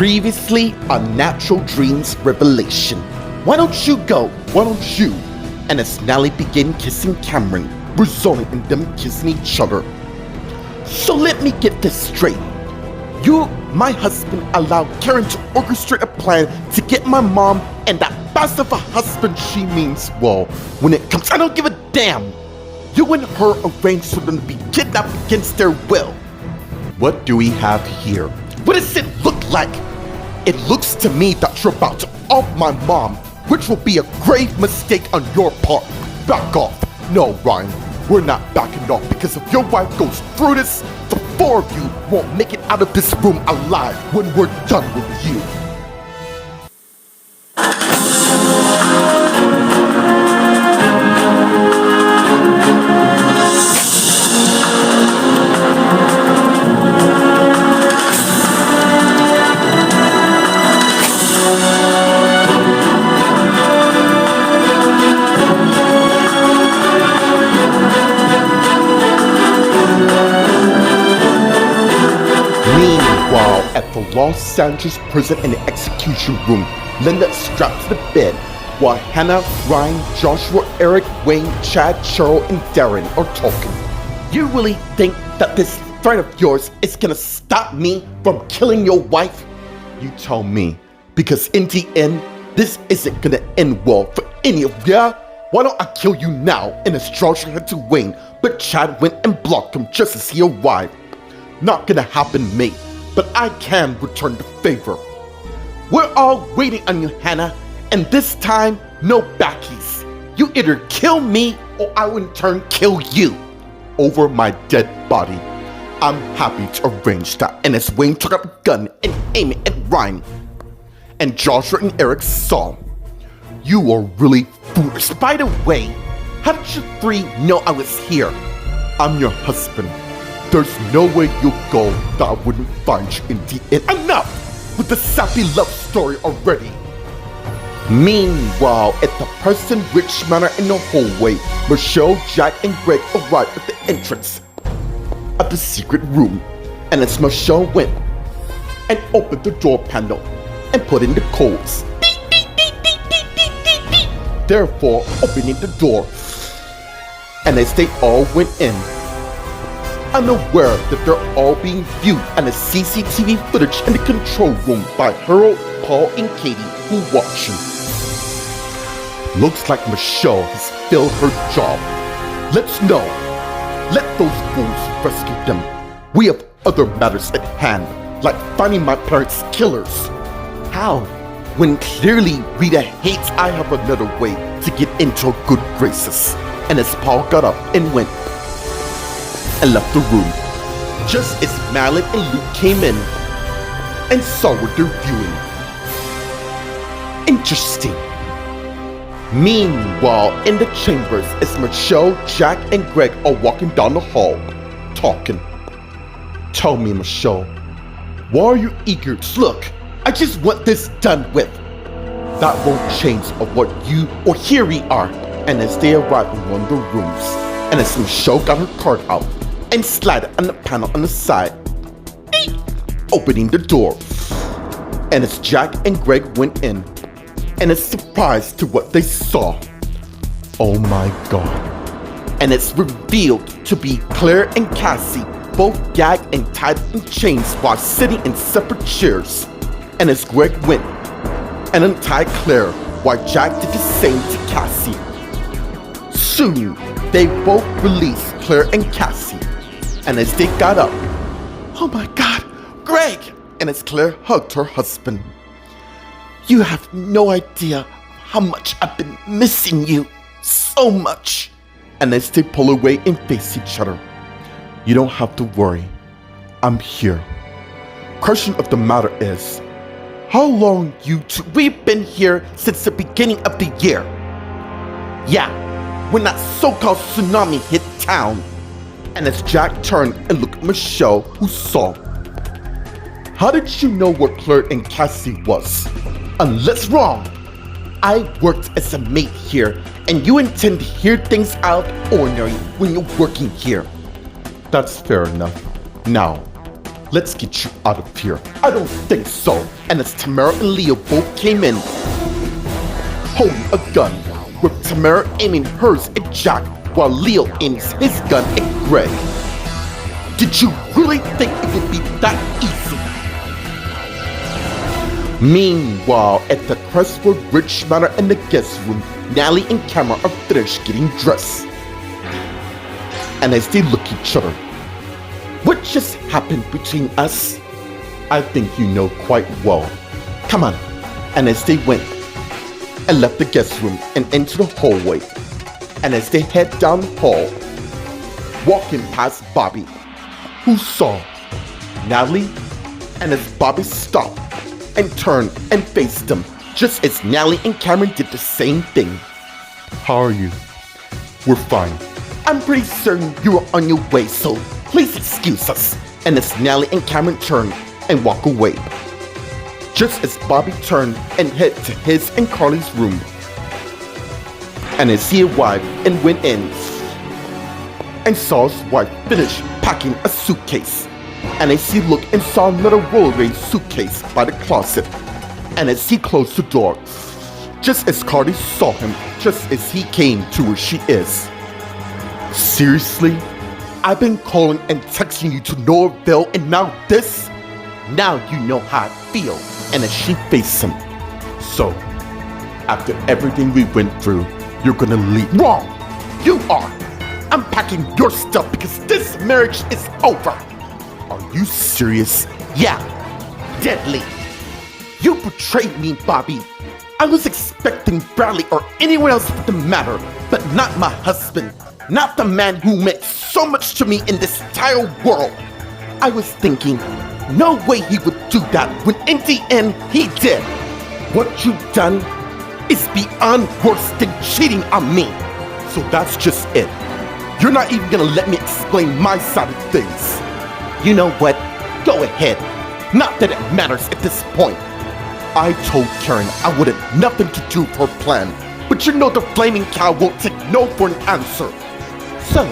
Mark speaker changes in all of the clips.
Speaker 1: Previously on Natural Dreams Revelation. Why don't you go? Why don't you? And as Nally began kissing Cameron, resulting in them kissing each other. So let me get this straight. You, my husband, allowed Karen to orchestrate a plan to get my mom and that bastard of a husband she means well. When it comes, I don't give a damn. You and her arranged for them to be kidnapped against their will. What do we have here? What does it look like? It looks to me that you're about to off my mom, which will be a grave mistake on your part. Back off. No, Ryan, we're not backing off because if your wife goes through this, the four of you won't make it out of this room alive when we're done with you. Meanwhile, at the Los Angeles prison in the execution room, Linda strapped to the bed, while Hannah, Ryan, Joshua, Eric, Wayne, Chad, Cheryl, and Darren are talking. You really think that this threat of yours is gonna stop me from killing your wife? You tell me, because in the end, this isn't gonna end well for any of ya. Why don't I kill you now? And as Joshua had to Wayne, but Chad went and blocked him just as he arrived. Not gonna happen, mate, but I can return the favor. We're all waiting on you, Hannah, and this time, no backies. You either kill me or I will in turn kill you. Over my dead body. I'm happy to arrange that. And as Wayne took up a gun and aimed it at Ryan, and Joshua and Eric saw, you are really foolish. By the way, how did you three know I was here? I'm your husband. There's no way you'll go that I wouldn't find you in the end. Enough with the sappy love story already. Meanwhile, at the Preston Rich Manor in the hallway, Michelle, Jack, and Greg arrived at the entrance of the secret room. And as Michelle went and opened the door panel and put in the codes, therefore opening the door, and as they all went in, unaware that they're all being viewed on the CCTV footage in the control room by Harold, Paul, and Katie who watching. Looks like Michelle has failed her job. Let's know. Let those fools rescue them. We have other matters at hand, like finding my parents' killers. How? When clearly Rita hates, I have another way to get into her good graces. And as Paul got up and went and left the room, just as Malin and Luke came in and saw what they're viewing. Interesting. Meanwhile, in the chambers, as Michelle, Jack, and Greg are walking down the hall, talking. Tell me, Michelle, why are you eager? Look, I just want this done with. That won't change of what you or here we are. And as they arrive in one of the rooms, and as Michelle got her card out and slid it on the panel on the side, opening the door, and as Jack and Greg went in, and is surprised to what they saw. Oh my god. And it's revealed to be Claire and Cassie, both gagged and tied in chains while sitting in separate chairs. And as Greg went and untied Claire, while Jack did the same to Cassie. Soon, they both released Claire and Cassie. And as they got up, oh my god, Greg! And as Claire hugged her husband. You have no idea how much I've been missing you. So much. And as they pull away and face each other. You don't have to worry. I'm here. Question of the matter is, how long you two? We've been here since the beginning of the year. Yeah, when that so-called tsunami hit town. And as Jack turned and looked at Michelle, who saw. How did you know where Claire and Cassie was? Unless wrong, I worked as a maid here, and you intend to hear things out of the ordinary when you're working here. That's fair enough. Now, Let's get you out of here. I don't think so. And as Tamara and Leo both came in, holding a gun, with Tamara aiming hers at Jack while Leo aims his gun at Greg. Did you really think it would be that easy? Meanwhile, at the Crestwood Ridge Manor in the guest room, Natalie and Cameron are finished getting dressed. And as they look at each other, what just happened between us? I think you know quite well. Come on. And as they went and left the guest room and into the hallway, and as they head down the hall, walking past Bobby, who saw Natalie, and as Bobby stopped and turned and faced them, just as Natalie and Cameron did the same thing. How are you? We're fine. I'm pretty certain you are on your way, so please excuse us. And as Natalie and Cameron turn and walk away, just as Bobby turned and head to his and Carly's room, and as he arrived and went in and saw his wife finish packing a suitcase, and as he looked and saw another rollerblade suitcase by the closet, and as he closed the door, just as Carly saw him, just as he came to where she is. Seriously? I've been calling and texting you to no avail, and now this? Now you know how I feel. And as she faced him, so, after everything we went through, you're gonna leave. Wrong! You are! I'm packing your stuff because this marriage is over. Are you serious? Yeah, deadly. You betrayed me, Bobby. I was expecting Bradley or anyone else for the matter, but not my husband. Not the man who meant so much to me in this entire world. I was thinking, no way he would do that, when in the end, he did. What you've done is beyond worse than cheating on me. So that's just it. You're not even gonna let me explain my side of things. You know what? Go ahead. Not that it matters at this point. I told Karen I wanted nothing to do with her plan, but you know the flaming cow won't take no for an answer. So,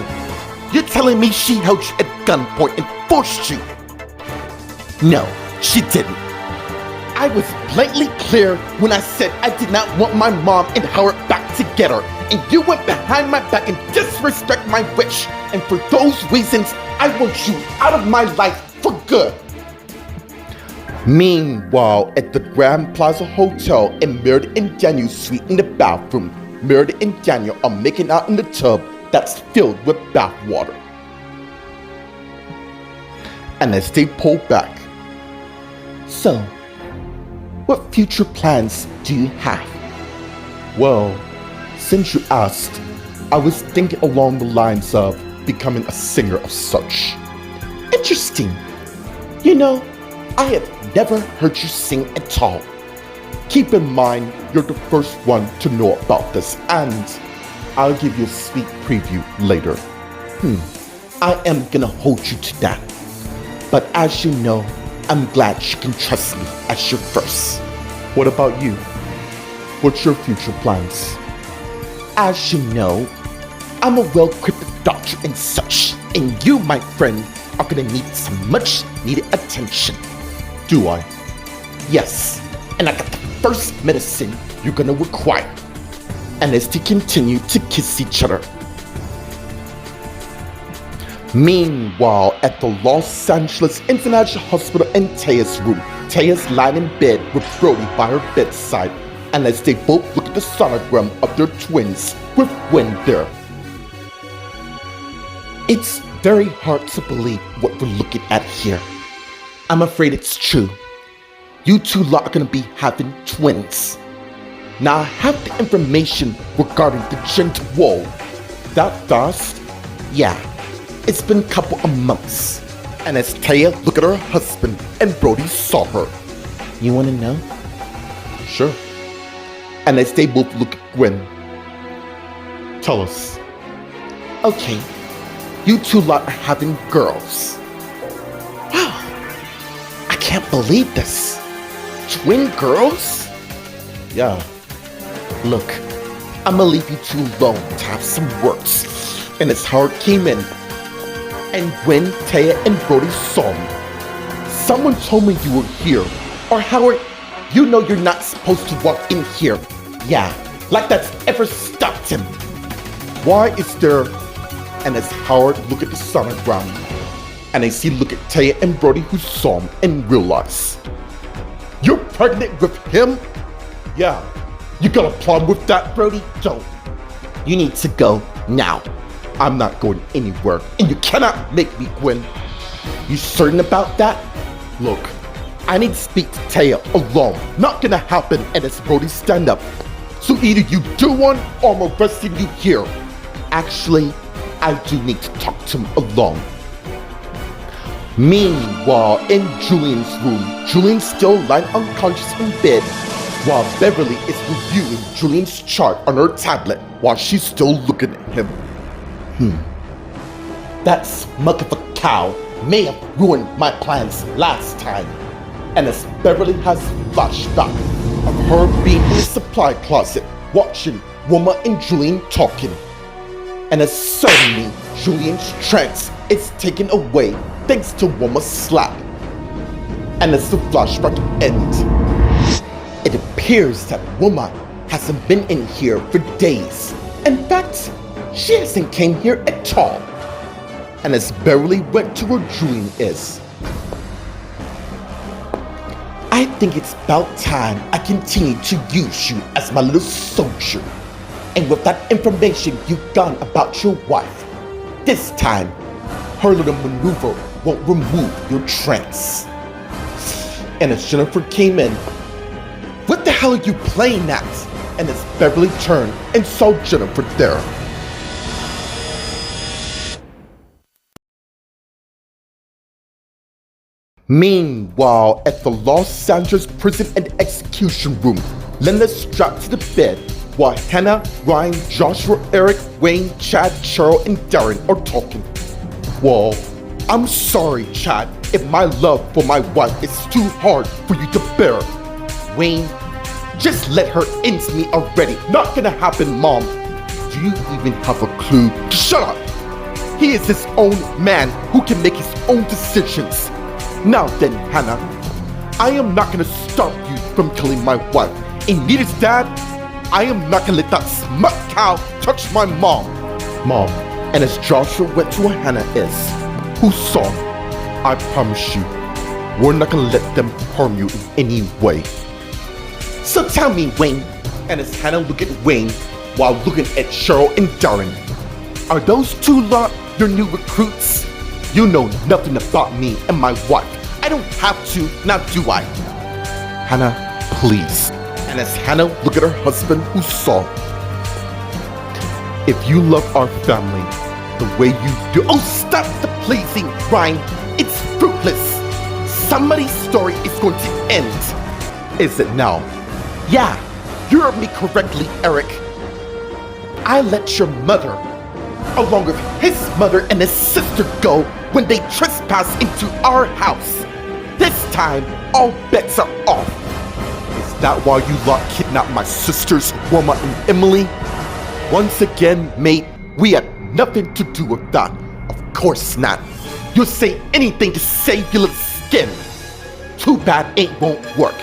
Speaker 1: you're telling me she held you at gunpoint and forced you? No, she didn't. I was blatantly clear when I said I did not want my mom and Howard back together, and you went behind my back and disrespect my wish, and for those reasons, I want you out of my life for good. Meanwhile, at the Grand Plaza Hotel in Meredith and Daniel's suite in the bathroom, Meredith and Daniel are making out in the tub that's filled with bath water. And as they pull back, so, what future plans do you have? Well, since you asked, I was thinking along the lines of becoming a singer of such. Interesting. You know, I have never heard you sing at all. Keep in mind, you're the first one to know about this, and I'll give you a sneak preview later. I am gonna hold you to that. But as you know, I'm glad you can trust me as your first. What about you? What's your future plans? As you know, I'm a well-equipped doctor and such, and you, my friend, are gonna need some much-needed attention. Do I? Yes, and I got the first medicine you're gonna require. And as they continue to kiss each other. Meanwhile, at the Los Angeles International Hospital in Taya's room, Taya's lying in bed with Brody by her bedside, and as they both look at the sonogram of their twins with Gwen there. It's very hard to believe what we're looking at here. I'm afraid it's true. You two lot are gonna be having twins. Now I have the information regarding the gender role. That fast? Yeah, it's been a couple of months. And as Taya looked at her husband and Brody saw her. You wanna know? Sure. And as they both look at Gwen. Tell us. Okay, you two lot are having girls. Wow, I can't believe this. Twin girls? Yeah. Look, I'ma leave you two alone to have some words. And as Howard came in, and when Taya and Brody saw me, Someone told me you were here. Or Howard, you know you're not supposed to walk in here. Yeah, like that's ever stopped him. Why is there? And as Howard look at the sonogram, and I see look at Taya and Brody who saw him and realize, you're pregnant with him? Yeah. You got a problem with that, Brody? Don't. You need to go now. I'm not going anywhere, and you cannot make me win. You certain about that? Look, I need to speak to Taya alone. Not gonna happen, and as Brody stand up. So either you do one, or I'm arresting you here. Actually, I do need to talk to him alone. Meanwhile, in Julian's room, Julian's still lying unconscious in bed, while Beverly is reviewing Julian's chart on her tablet while she's still looking at him. That smug of a cow may have ruined my plans last time. And as Beverly has flashback of her being in the supply closet watching Wilma and Julian talking. And as suddenly Julian's trance is taken away thanks to Wilma's slap. And as the flashback ends, it appears that Wilma hasn't been in here for days. In fact, she hasn't came here at all. And as Beverly went to where Julian is, I think it's about time I continue to use you as my little soldier. And with that information you've done about your wife, this time, her little maneuver won't remove your trance. And as Jennifer came in, what the hell are you playing at? And as Beverly turned and saw Jennifer there. Meanwhile, at the Los Angeles prison and execution room, Linda's strapped to the bed while Hannah, Ryan, Joshua, Eric, Wayne, Chad, Cheryl, and Darren are talking. Well, I'm sorry, Chad, if my love for my wife is too hard for you to bear. Wayne, just let her into me already. Not gonna happen, Mom. Do you even have a clue? Shut up! He is his own man who can make his own decisions. Now then, Hannah, I am not gonna stop you from killing my wife. And neither's Dad, I am not gonna let that smut cow touch my mom. Mom, and as Joshua went to where Hannah is, who saw him, I promise you, we're not gonna let them harm you in any way. So tell me, Wayne, and as Hannah looked at Wayne while looking at Cheryl and Darren, are those two lot your new recruits? You know nothing about me and my wife. I don't have to, now do I? Hannah, please. And as Hannah looked at her husband who saw, if you love our family the way you do— oh, stop the pleasing, Ryan. It's fruitless. Somebody's story is going to end. Is it now? Yeah, you heard me correctly, Eric. I let your mother, along with his mother and his sister, go when they trespassed into our house. This time, all bets are off. Is that why you lot kidnapped my sisters, Wilma and Emily? Once again, mate, we had nothing to do with that. Of course not. You'll say anything to save your little skin. Too bad it won't work.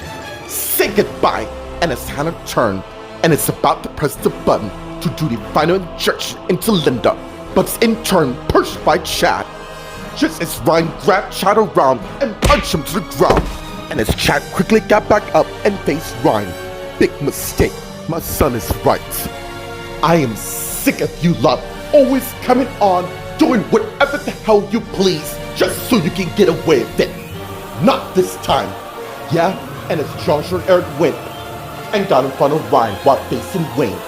Speaker 1: Say goodbye. And as Hannah turned and is about to press the button to do the final injection into Linda, but is in turn pushed by Chad. Just as Ryan grabbed Chad around and punched him to the ground. And as Chad quickly got back up and faced Ryan. Big mistake. My son is right. I am sick of you lot always coming on, doing whatever the hell you please, just so you can get away with it. Not this time. Yeah, and as Joshua and Eric went and got in front of Ryan while facing Wayne,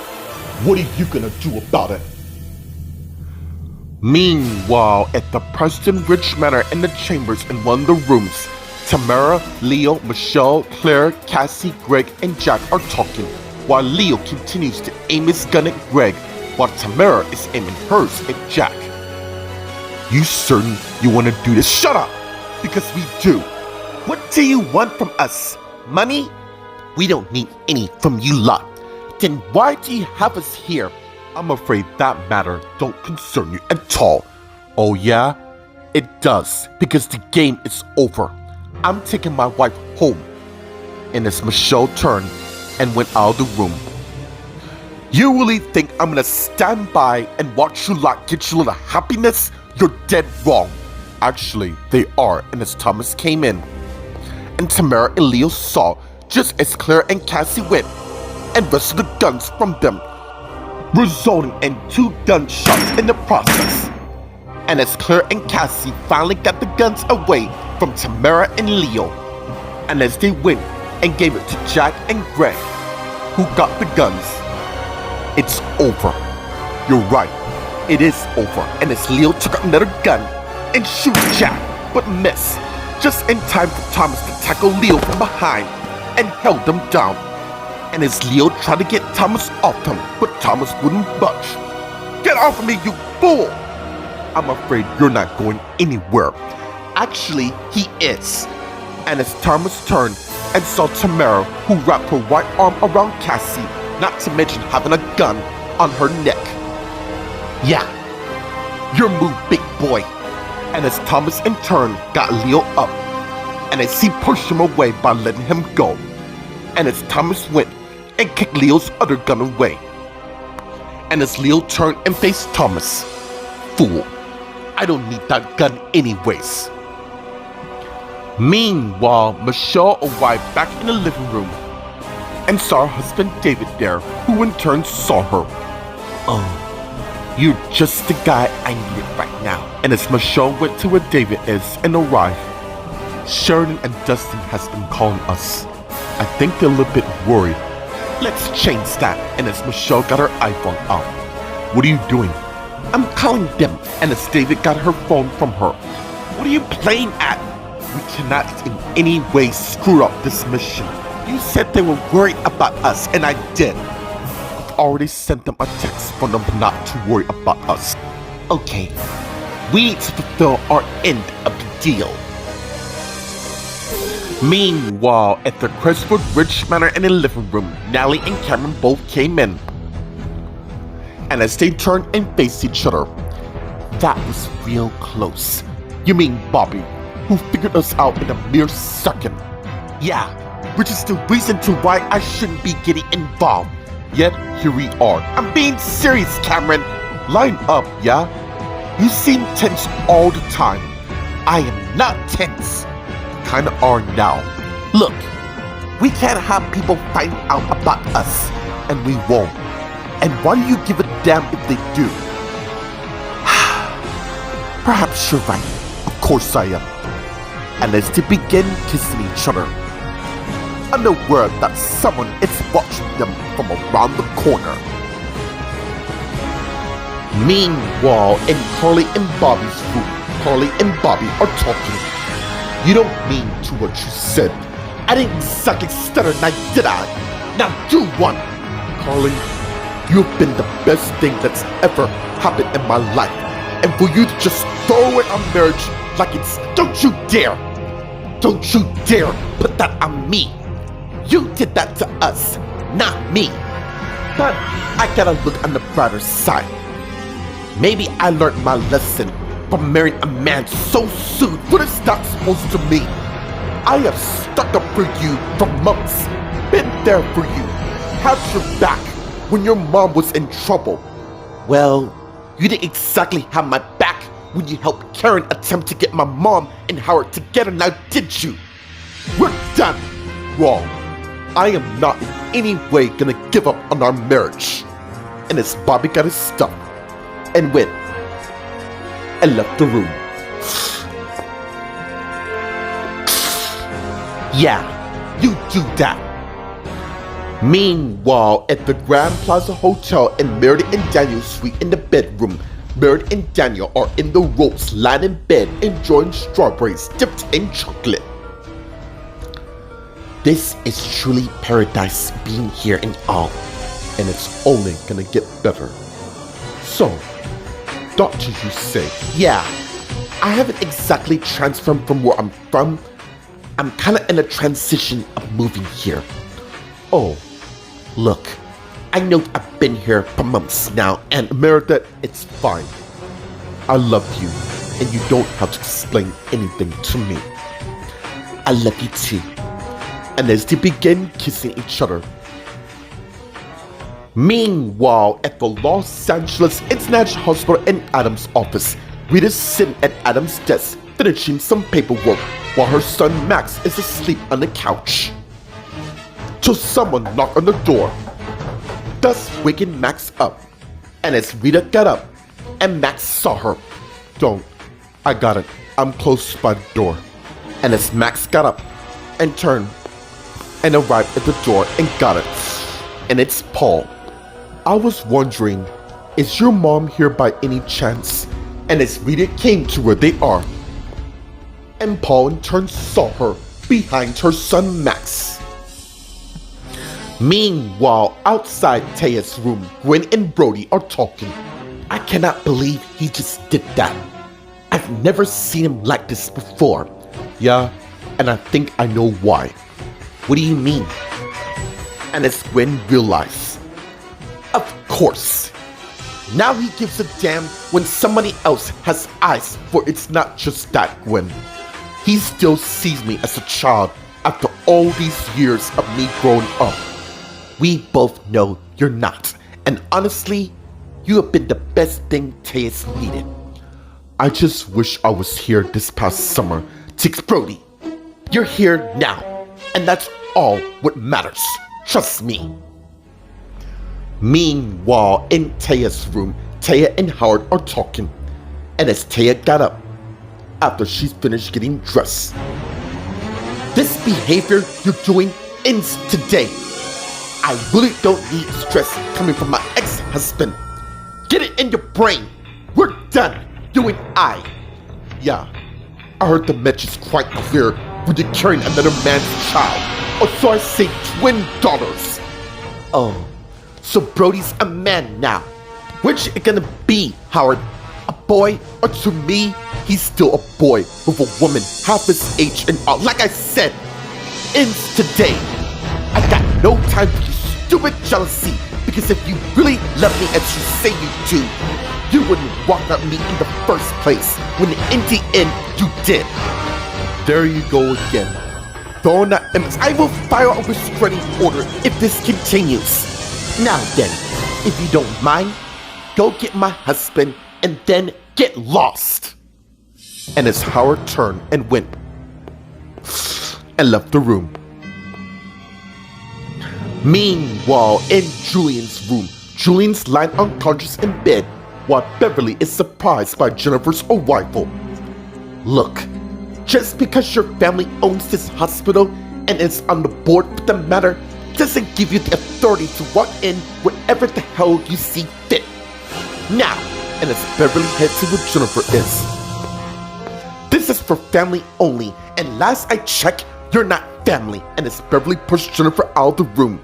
Speaker 1: what are you gonna do about it? Meanwhile, at the Preston Ridge Manor in the chambers in one of the rooms, Tamara, Leo, Michelle, Claire, Cassie, Greg, and Jack are talking, while Leo continues to aim his gun at Greg, while Tamara is aiming hers at Jack. You certain you want to do this? Shut up! Because we do. What do you want from us? Money? We don't need any from you lot. Then why do you have us here? I'm afraid that matter don't concern you at all. Oh yeah? It does, because the game is over. I'm taking my wife home. And as Michelle turned and went out of the room. You really think I'm gonna stand by and watch you lot get you little happiness? You're dead wrong. Actually, they are. And as Thomas came in, and Tamara and Leo saw just as Claire and Cassie went and wrestled the guns from them, resulting in 2 gunshots in the process. And as Claire and Cassie finally got the guns away from Tamara and Leo, and as they went and gave it to Jack and Greg, who got the guns, it's over. You're right, it is over. And as Leo took out another gun and shoot Jack, but missed, just in time for Thomas to tackle Leo from behind and held him down. And as Leo tried to get Thomas off him, but Thomas wouldn't budge. Get off of me, you fool! I'm afraid you're not going anywhere. Actually, he is. And as Thomas turned and saw Tamara, who wrapped her right arm around Cassie, not to mention having a gun on her neck. Yeah, your move, big boy. And as Thomas in turn got Leo up, and as he pushed him away by letting him go, and as Thomas went and kicked Leo's other gun away, and as Leo turned and faced Thomas, fool, I don't need that gun anyways. Meanwhile, Michelle arrived back in the living room and saw her husband David there, who in turn saw her. Oh, you're just the guy I needed right now. And as Michelle went to where David is and arrived, Sheridan and Dustin has been calling us. I think they're a little bit worried. Let's change that. And as Michelle got her iPhone out, what are you doing? I'm calling them. And as David got her phone from her, what are you playing at? We cannot in any way screw up this mission. You said they were worried about us, and I did. I've already sent them a text for them not to worry about us. Okay, we need to fulfill our end of the deal. Meanwhile, at the Crestwood Ridge Manor in the living room, Natalie and Cameron both came in. And as they turned and faced each other, that was real close. You mean Bobby, who figured us out in a mere second. Yeah, which is the reason to why I shouldn't be getting involved. Yet, here we are. I'm being serious, Cameron. Line up, yeah? You seem tense all the time. I am not tense. Kinda are now. Look, we can't have people find out about us, and we won't. And why do you give a damn if they do? Perhaps you're right. Of course I am. And as they begin kissing each other, unaware that someone is watching them from around the corner. Meanwhile, in Carly and Bobby's room, Carly and Bobby are talking. You don't mean to what you said. I didn't exactly stutter, now did I? Now do one! Carly, you've been the best thing that's ever happened in my life. And for you to just throw away our marriage like it's... Don't you dare! Don't you dare put that on me! You did that to us, not me. But I gotta look on the brighter side. Maybe I learned my lesson from marrying a man so soon, but it's not supposed to be. I have stuck up for you for months, been there for you, had your back when your mom was in trouble. Well, you didn't exactly have my back when you helped Karen attempt to get my mom and Howard together, now did you? We're done. Wrong. I am not in any way gonna give up on our marriage. And as Bobby got his stuff and went and left the room. Yeah, you do that. Meanwhile, at the Grand Plaza Hotel in Meredith and Daniel's suite in the bedroom, Meredith and Daniel are in the ropes, lying in bed, enjoying strawberries dipped in chocolate. This is truly paradise being here in all, and it's only gonna get better. So, doctors, you say, yeah, I haven't exactly transferred from where I'm from. I'm kinda in a transition of moving here. Oh, look, I know I've been here for months now, and Meredith, it's fine. I love you, and you don't have to explain anything to me. I love you too. And as they begin kissing each other. Meanwhile, at the Los Angeles International Hospital in Adam's office, Rita's sitting at Adam's desk finishing some paperwork while her son Max is asleep on the couch. Till someone knocked on the door, thus waking Max up. And as Rita got up and Max saw her, "Don't, I got it, I'm close by the door." And as Max got up and turned and arrived at the door and got it, and it's Paul. "I was wondering, is your mom here by any chance?" And as Rita came to where they are, and Paul in turn saw her behind her son Max. Meanwhile, outside Taya's room, Gwen and Brody are talking. "I cannot believe he just did that. I've never seen him like this before." "Yeah, and I think I know why." "What do you mean?" And as Gwen realized, of course, now he gives a damn when somebody else has eyes, for it's not just that, Gwen. He still sees me as a child after all these years of me growing up. We both know you're not, and honestly, you have been the best thing Taya's needed. I just wish I was here this past summer. Tix Brody, you're here now, and that's all what matters. Trust me. Meanwhile, in Taya's room, Taya and Howard are talking, and as Taya got up, after she's finished getting dressed, "This behavior you're doing ends today. I really don't need stress coming from my ex-husband. Get it in your brain. We're done, you and I." "Yeah, I heard the message quite clear when you're carrying another man's child, or so I say twin daughters." "Oh, so Brody's a man now. Which it gonna be, Howard? A boy, or to me, he's still a boy with a woman half his age and all. Like I said, ends today. I got no time for your stupid jealousy, because if you really love me as you say you do, you wouldn't walk at me in the first place when in the end you did." There you go again. Throwing that image. "I will file a restraining order if this continues. Now then, if you don't mind, go get my husband and then get lost." And as Howard turned and went and left the room. Meanwhile, in Julian's room, Julian's lying unconscious in bed while Beverly is surprised by Jennifer's arrival. "Look, just because your family owns this hospital and is on the board for the matter doesn't give you the authority to walk in wherever the hell you see fit. Now," and as Beverly heads to where Jennifer is, "this is for family only, and last I checked, you're not family." And as Beverly pushed Jennifer out of the room,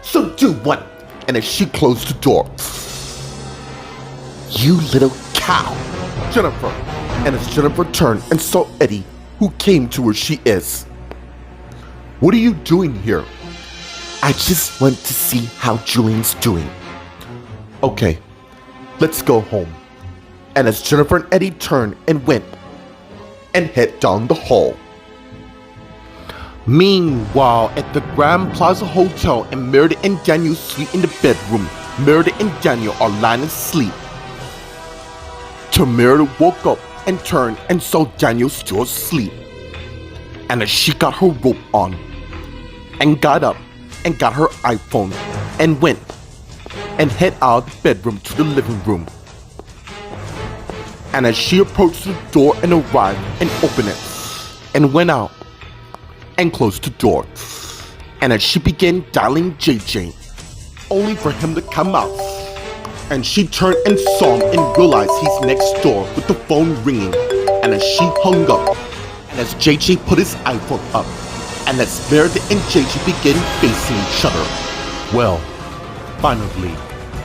Speaker 1: "So do one." And as she closed the door, "You little cow, Jennifer." And as Jennifer turned and saw Eddie, who came to where she is. "What are you doing here?" "I just want to see how Julian's doing." "Okay, let's go home." And as Jennifer and Eddie turned and went and head down the hall. Meanwhile, at the Grand Plaza Hotel in Meredith and Daniel's suite in the bedroom, Meredith and Daniel are lying asleep. Till Meredith woke up and turned and saw Daniel still asleep. And as she got her robe on and got up and got her iPhone and went and head out of the bedroom to the living room. And as she approached the door and arrived and opened it and went out and closed the door. And as she began dialing JJ, only for him to come out. And she turned and saw him and realized he's next door with the phone ringing. And as she hung up, and as JJ put his iPhone up, and as Meredith and JJ began facing each other. Well, finally,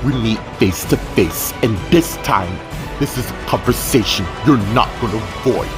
Speaker 1: we meet face to face, and this time, this is a conversation you're not gonna avoid.